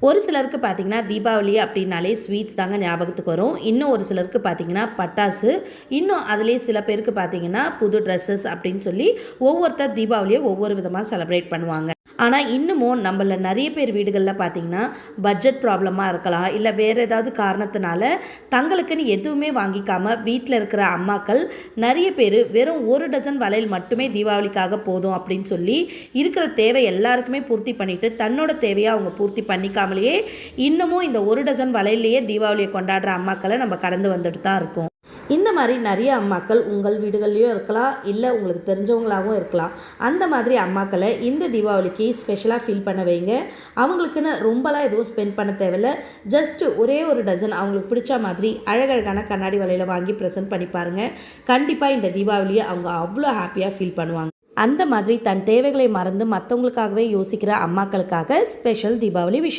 ஒரு சிலருக்கு பார்த்தீங்கன்னா தீபாவளி அப்படின்னாலே ஸ்வீட்ஸ் தாங்க ஞாபகத்துக்கு வரும். இன்னும் ஒரு சிலருக்கு பார்த்தீங்கன்னா பட்டாசு, இன்னும் அதிலேயே சில பேருக்கு பார்த்தீங்கன்னா புது ட்ரெஸ்ஸஸ் அப்படின்னு சொல்லி ஒவ்வொருத்தர் தீபாவளியை ஒவ்வொரு விதமாக செலிப்ரேட் பண்ணுவாங்க. ஆனால் இன்னமும் நம்மள நிறைய பேர் வீடுகளில் பார்த்தீங்கன்னா பட்ஜெட் ப்ராப்ளமாக இருக்கலாம், இல்லை வேறு ஏதாவது காரணத்தினால தங்களுக்குன்னு எதுவுமே வாங்கிக்காம வீட்டில் இருக்கிற அம்மாக்கள் நிறைய பேர் வெறும் ஒரு டசன் வளையல் மட்டுமே தீபாவளிக்காக போதும் அப்படின்னு சொல்லி இருக்கிற தேவை எல்லாருக்குமே பூர்த்தி பண்ணிட்டு தன்னோட தேவையை அவங்க பூர்த்தி பண்ணிக்காமலேயே இன்னமும் இந்த ஒரு டசன் வளையல்லையே தீபாவளியை கொண்டாடுற அம்மாக்களை நம்ம கடந்து வந்துட்டு தான் இருக்கோம். இந்த மாதிரி நிறைய அம்மாக்கள் உங்கள் வீடுகள்லையும் இருக்கலாம், இல்லை உங்களுக்கு தெரிஞ்சவங்களாகவும் இருக்கலாம். அந்த மாதிரி அம்மாக்களை இந்த தீபாவளிக்கு ஸ்பெஷலாக ஃபீல் பண்ண வைங்க. அவங்களுக்குன்னு ரொம்பலாம் எதுவும் ஸ்பெண்ட் பண்ண தேவையில்ல. ஜஸ்ட்டு ஒரே ஒரு டசன் அவங்களுக்கு பிடிச்ச மாதிரி அழகழகான கண்ணாடி வளையல வாங்கி ப்ரெசென்ட் பண்ணி பாருங்கள். கண்டிப்பாக இந்த தீபாவளியை அவங்க அவ்வளோ ஹாப்பியாக ஃபீல் பண்ணுவாங்க. அந்த மாதிரி தன் தேவைகளை மறந்து மற்றவங்களுக்காகவே யோசிக்கிற அம்மாக்களுக்காக ஸ்பெஷல் தீபாவளி விஷயம்.